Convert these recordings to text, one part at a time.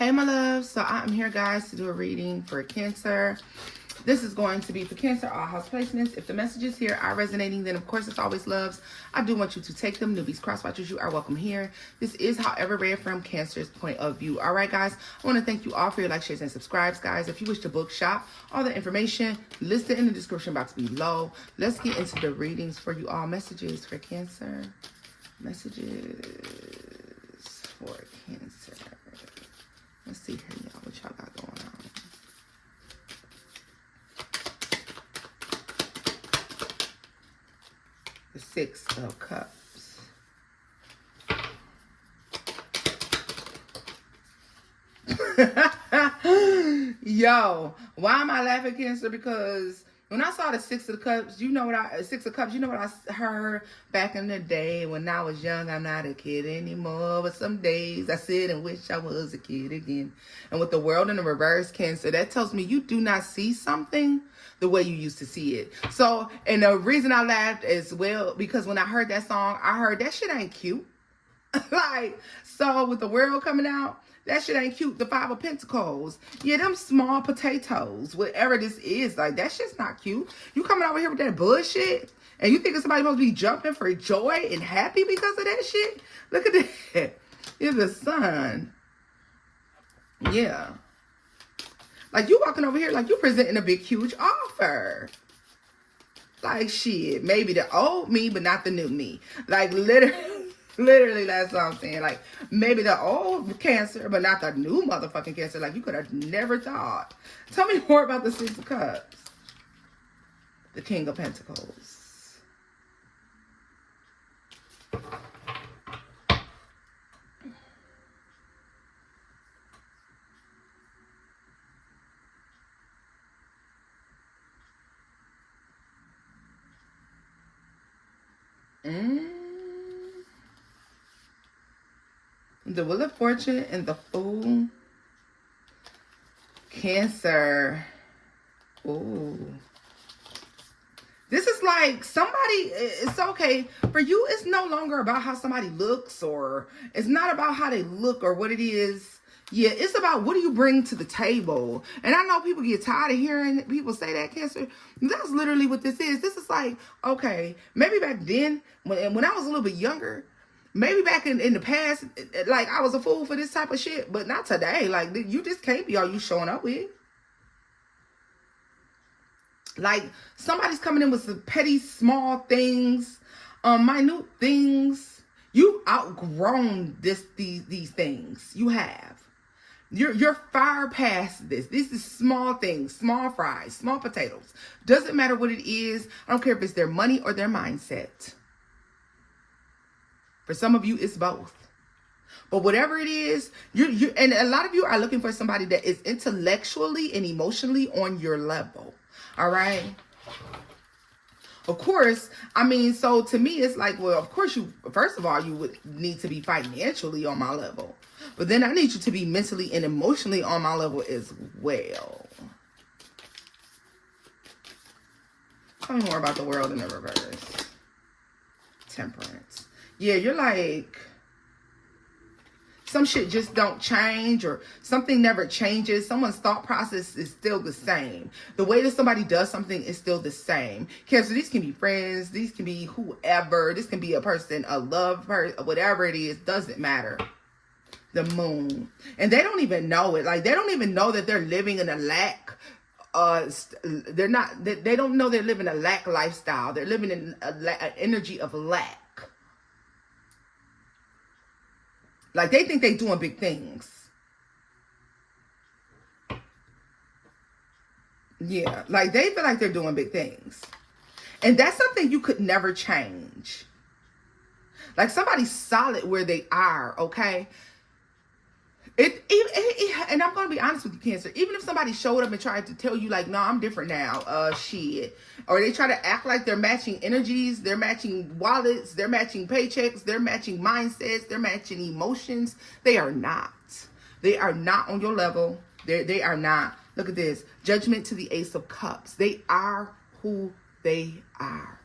Hey my love, so I'm here guys to do a reading for Cancer. This is going to be for Cancer, all house placements. If the messages here are resonating, then of course it's always loves. I do want you to take them. Newbies, crosswatchers, you are welcome here. This is however read from Cancer's point of view. All right guys, I want to thank you all for your likes, shares, and subscribes guys. If you wish to book shop, all the information listed in the description box below. Let's get into the readings for you all. Messages for Cancer. Messages for Cancer. Let's see here, y'all, what y'all got going on. The Six of Cups. Yo, why am I laughing, Cancer? Because when I saw the Six of Cups, you know what I heard back in the day when I was young. I'm not a kid anymore, but some days I sit and wish I was a kid again. And with the world in the reverse, Cancer, that tells me you do not see something the way you used to see it. So, and the reason I laughed as well, because when I heard that song, I heard that shit ain't cute. Like, so with the world coming out, that shit ain't cute. The Five of Pentacles. Yeah, them small potatoes, whatever this is, like, that shit's not cute. You coming over here with that bullshit, and you think somebody's supposed to be jumping for joy and happy because of that shit? Look at that. It's the sun. Yeah. Like, you walking over here like you presenting a big, huge offer. Like, shit, maybe the old me, but not the new me. Like, literally, that's what I'm saying. Like, maybe the old Cancer, but not the new motherfucking Cancer. Like, you could have never thought. Tell me more about the Six of Cups. The King of Pentacles. The Wheel of Fortune and the Fool. Cancer. Ooh. This is like somebody, it's okay. For you, it's no longer about how somebody looks, or it's not about how they look or what it is. Yeah, it's about what do you bring to the table. And I know people get tired of hearing people say that, Cancer. That's literally what this is. This is like, okay, maybe back then, when I was a little bit younger, maybe back in the past, like, I was a fool for this type of shit, but not today. Like, you just can't be all you showing up with. Like, somebody's coming in with some petty, small things, minute things. You've outgrown these things. You have. You're far past this. This is small things, small fries, small potatoes. Doesn't matter what it is. I don't care if it's their money or their mindset. For some of you, it's both. But whatever it is, and a lot of you are looking for somebody that is intellectually and emotionally on your level. All right? Of course, I mean, so to me, it's like, well, of course, first of all, you would need to be financially on my level. But then I need you to be mentally and emotionally on my level as well. Tell me more about the World in the reverse. Temperance. Yeah, you're like, some shit just don't change, or something never changes. Someone's thought process is still the same. The way that somebody does something is still the same. Cancer, these can be friends. These can be whoever. This can be a person, a love person, whatever it is. Doesn't matter. The Moon. And they don't even know it. Like, they don't even know that they're living in a lack. They don't know they're living a lack lifestyle. They're living in an energy of lack. Like, they think they're doing big things. Yeah, like, they feel like they're doing big things. And that's something you could never change. Like, somebody's solid where they are, okay? And I'm going to be honest with you, Cancer. Even if somebody showed up and tried to tell you, like, no, I'm different now, shit. Or they try to act like they're matching energies, they're matching wallets, they're matching paychecks, they're matching mindsets, they're matching emotions. They are not. They are not on your level. They are not. Look at this. Judgment to the Ace of Cups. They are who they are.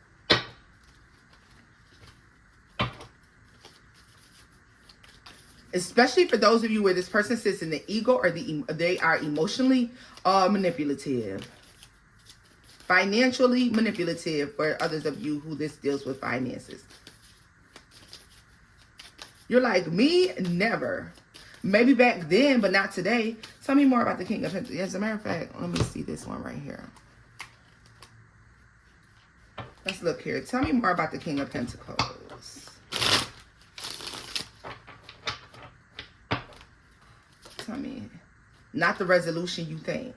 Especially for those of you where this person sits in the ego or they are emotionally manipulative. Financially manipulative for others of you who this deals with finances. You're like, me? Never. Maybe back then, but not today. Tell me more about the King of Pentacles. As a matter of fact, let me see this one right here. Let's look here. Tell me more about the King of Pentacles. Tell me. Not the resolution you think.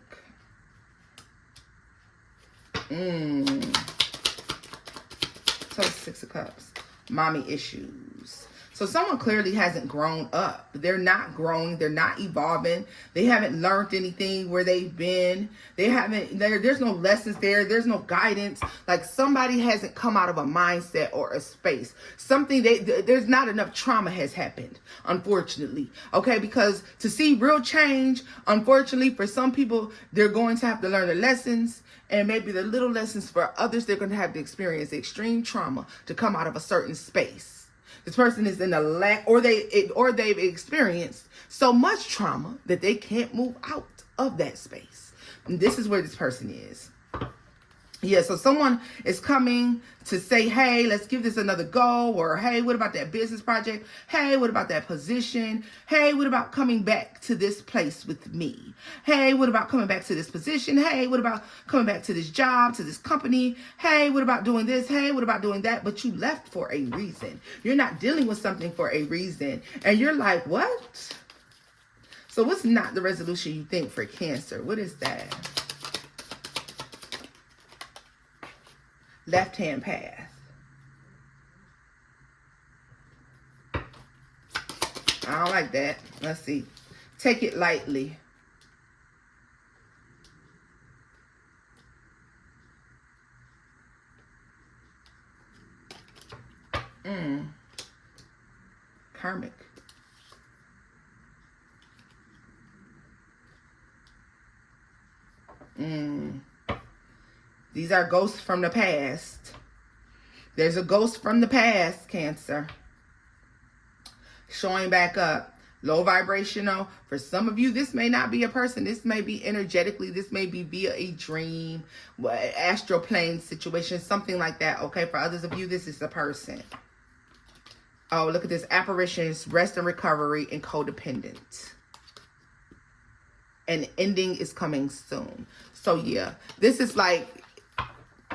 So 6 of Cups. Mommy issues. So someone clearly hasn't grown up. They're not growing. They're not evolving. They haven't learned anything where they've been. They haven't, there's no lessons there. There's no guidance. Like somebody hasn't come out of a mindset or a space. Something, there's not enough trauma has happened, unfortunately. Okay, because to see real change, unfortunately, for some people, they're going to have to learn the lessons. And maybe the little lessons for others, they're going to have to experience extreme trauma to come out of a certain space. This person is in a lack, or they've experienced so much trauma that they can't move out of that space. And this is where this person is. Yeah, so someone is coming to say, hey, let's give this another go. Or, hey, what about that business project? Hey, what about that position? Hey, what about coming back to this place with me? Hey, what about coming back to this position? Hey, what about coming back to this job, to this company? Hey, what about doing this? Hey, what about doing that? But you left for a reason. You're not dealing with something for a reason. And you're like, what? So what's not the resolution you think for Cancer? What is that? Left-hand path. I don't like that. Let's see. Take it lightly. Karmic. These are ghosts from the past. There's a ghost from the past, Cancer. Showing back up. Low vibrational. For some of you, this may not be a person. This may be energetically. This may be via a dream, astral plane situation, something like that. Okay, for others of you, this is a person. Oh, look at this. Apparitions, rest and recovery, and codependent. And ending is coming soon. So yeah, this is like,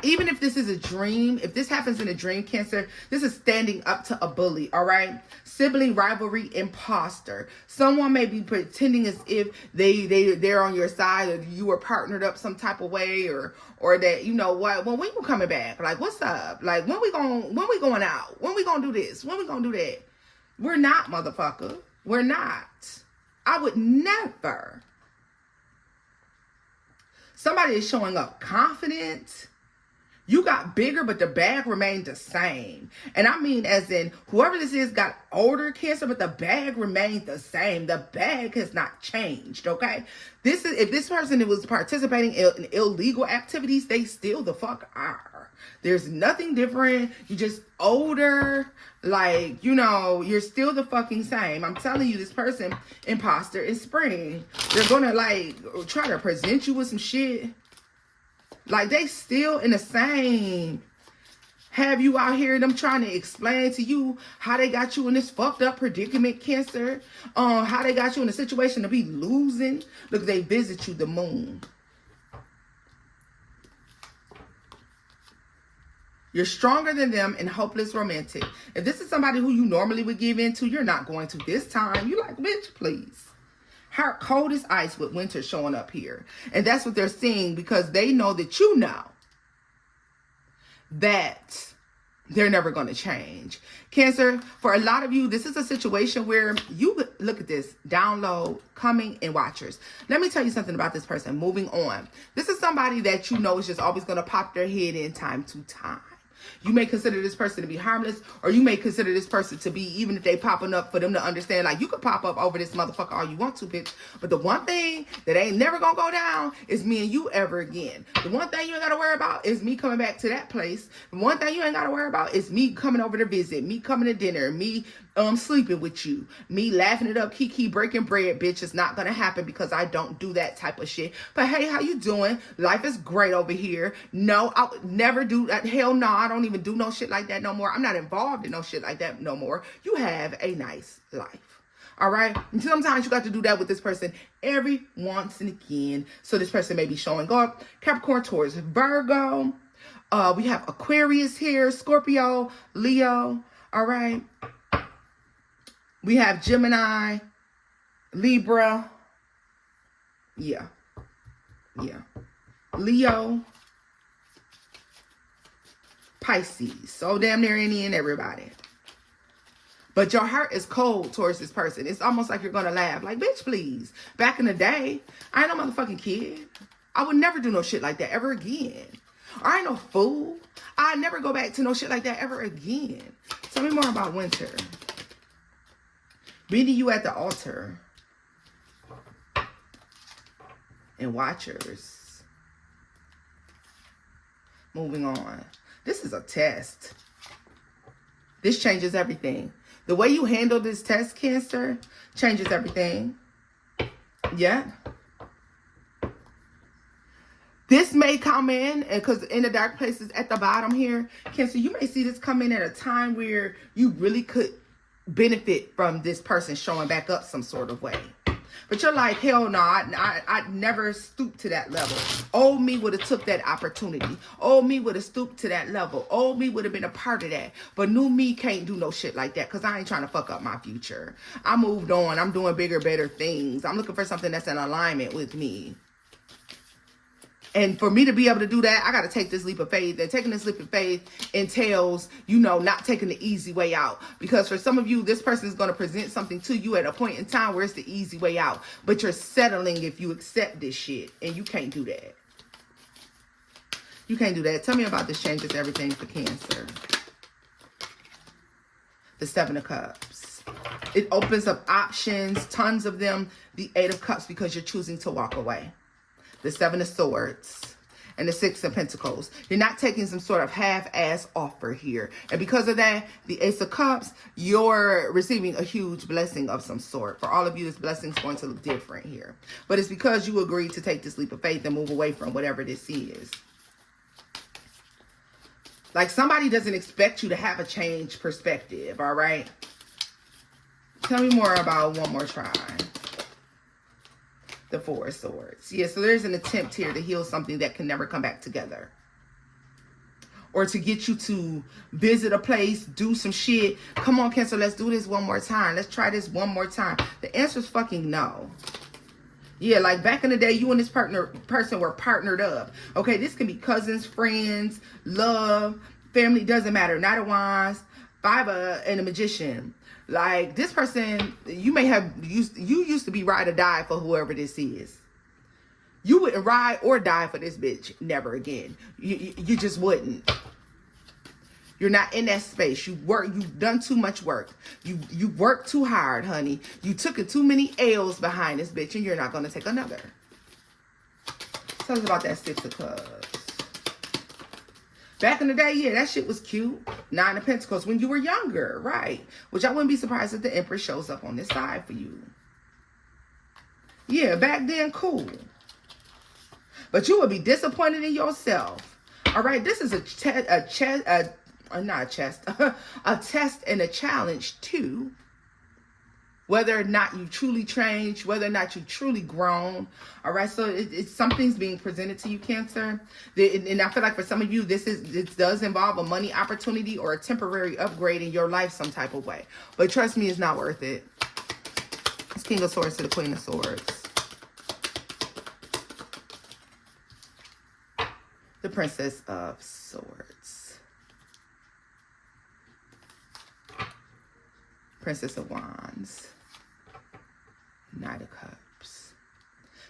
even if this is a dream, if this happens in a dream, Cancer, this is standing up to a bully, all right? Sibling rivalry, imposter. Someone may be pretending as if they're on your side, or you were partnered up some type of way, or that, you know what, when we coming back, like, what's up? Like, when we going out? When we gonna do this? When we gonna do that? We're not, motherfucker. We're not. I would never. Somebody is showing up confident. You got bigger, but the bag remained the same. And I mean, as in, whoever this is got older, Cancer, but the bag remained the same. The bag has not changed, okay? This is, if this person was participating in illegal activities, they still the fuck are. There's nothing different. You're just older. Like, you know, you're still the fucking same. I'm telling you, this person, imposter, is spring. They're gonna, like, try to present you with some shit. Like, they still in the same. Have you out here, them trying to explain to you how they got you in this fucked up predicament, Cancer. How they got you in a situation to be losing. Look, they visit you, the moon. You're stronger than them and hopeless romantic. If this is somebody who you normally would give in to, you're not going to this time. You're like, bitch, please. Heart cold as ice with winter showing up here. And that's what they're seeing, because they know that you know that they're never going to change. Cancer, for a lot of you, this is a situation where you look at this, download, coming, and watchers. Let me tell you something about this person. Moving on. This is somebody that you know is just always going to pop their head in time to time. You may consider this person to be harmless, or you may consider this person to be, even if they popping up, for them to understand, like, you could pop up over this motherfucker all you want to, bitch. But the one thing that ain't never gonna go down is me and you ever again. The one thing you ain't gotta worry about is me coming back to that place. The one thing you ain't gotta worry about is me coming over to visit, me coming to dinner, me sleeping with you. Me laughing it up, kiki, breaking bread, bitch, is not gonna happen because I don't do that type of shit. But hey, how you doing? Life is great over here. No, I would never do that. Hell no, I don't even do no shit like that no more. I'm not involved in no shit like that no more. You have a nice life. All right. And sometimes you got to do that with this person every once and again. So this person may be showing up. Capricorn, Taurus, Virgo. We have Aquarius here, Scorpio, Leo. All right. We have Gemini, Libra. Yeah. Leo, Pisces. So damn near any and everybody. But your heart is cold towards this person. It's almost like you're going to laugh. Like, bitch, please. Back in the day, I ain't no motherfucking kid. I would never do no shit like that ever again. Or I ain't no fool. I'd never go back to no shit like that ever again. Tell me more about winter. Meeting you at the altar. And watchers. Moving on. This is a test. This changes everything. The way you handle this test, Cancer, changes everything. Yeah. This may come in, because in the dark places at the bottom here, Cancer, you may see this come in at a time where you really could benefit from this person showing back up some sort of way. But you're like, hell no, I never stooped to that level. Old me would have took that opportunity. Old me would have stooped to that level. Old me would have been a part of that. But new me can't do no shit like that because I ain't trying to fuck up my future. I moved on. I'm doing bigger, better things. I'm looking for something that's in alignment with me. And for me to be able to do that, I got to take this leap of faith. And taking this leap of faith entails, you know, not taking the easy way out. Because for some of you, this person is going to present something to you at a point in time where it's the easy way out. But you're settling if you accept this shit. And you can't do that. You can't do that. Tell me about this changes everything for Cancer. The Seven of Cups. It opens up options, tons of them. The Eight of Cups because you're choosing to walk away. The Seven of Swords, and the Six of Pentacles. You're not taking some sort of half-ass offer here. And because of that, the Ace of Cups, you're receiving a huge blessing of some sort. For all of you, this blessing is going to look different here. But it's because you agreed to take this leap of faith and move away from whatever this is. Like somebody doesn't expect you to have a changed perspective, all right? Tell me more about one more try. The Four of Swords. Yeah, so there's an attempt here to heal something that can never come back together. Or to get you to visit a place, do some shit. Come on, Cancer, let's do this one more time. Let's try this one more time. The answer is fucking no. Yeah, like back in the day, you and this person were partnered up. Okay, this can be cousins, friends, love, family, doesn't matter. Knight of Wands, Five and a Magician. Like this person, you may have used to be ride or die for whoever this is. You wouldn't ride or die for this bitch. Never again. You just wouldn't. You're not in that space. You've done too much work. You worked too hard, honey. You took too many L's behind this bitch, and you're not gonna take another. Tell us about that Six of Cups. Back in the day, yeah, that shit was cute. Nine of Pentacles when you were younger, right? Which I wouldn't be surprised if the Empress shows up on this side for you. Yeah, back then, cool. But you would be disappointed in yourself. All right, this is a test and a challenge too. Whether or not you truly changed, whether or not you truly grown. All right, so it's something's being presented to you, Cancer. And I feel like for some of you, this does involve a money opportunity or a temporary upgrade in your life some type of way. But trust me, it's not worth it. It's King of Swords to the Queen of Swords. The Princess of Swords. Princess of Wands. Knight of Cups.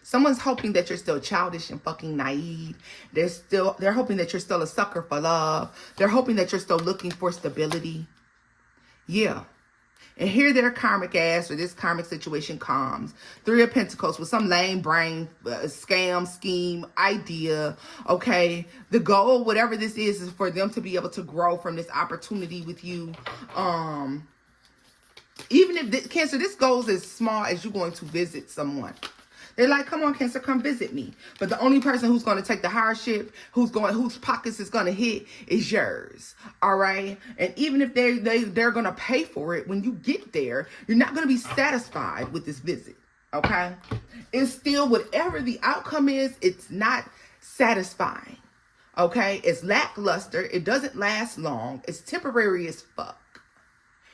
Someone's hoping that you're still childish and fucking naive. They're hoping that you're still a sucker for love. They're hoping that you're still looking for stability. Yeah. And here their karmic ass or this karmic situation comes. Three of Pentacles with some lame brain scam, scheme, idea. Okay. The goal, whatever this is for them to be able to grow from this opportunity with you. Even if Cancer, this goes as small as you're going to visit someone. They're like, come on, Cancer, come visit me. But the only person who's going to take the hardship, whose pockets is going to hit, is yours. All right. And even if they're going to pay for it, when you get there, you're not going to be satisfied with this visit. Okay. It's still, whatever the outcome is, it's not satisfying. Okay. It's lackluster. It doesn't last long. It's temporary as fuck.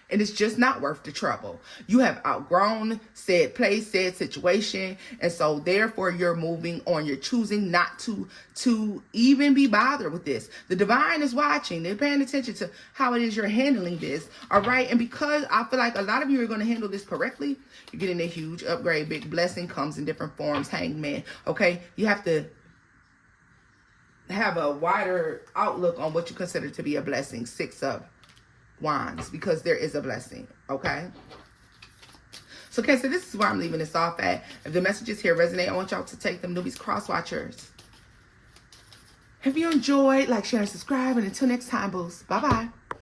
And it's just not worth the trouble. You have outgrown said place, said situation. And so therefore you're moving on. You're choosing not to even be bothered with this. The divine is watching. They're paying attention to how it is you're handling this. All right. And because I feel like a lot of you are going to handle this correctly, you're getting a huge upgrade. Big blessing comes in different forms. Hangman. Okay. You have to have a wider outlook on what you consider to be a blessing. 6 of Wands, because there is a blessing. Okay. So Cancer, this is where I'm leaving this off at. If the messages here resonate, I want y'all to take them. Newbies, cross watchers. If you enjoyed, like, share, and subscribe. And until next time, boost. Bye-bye.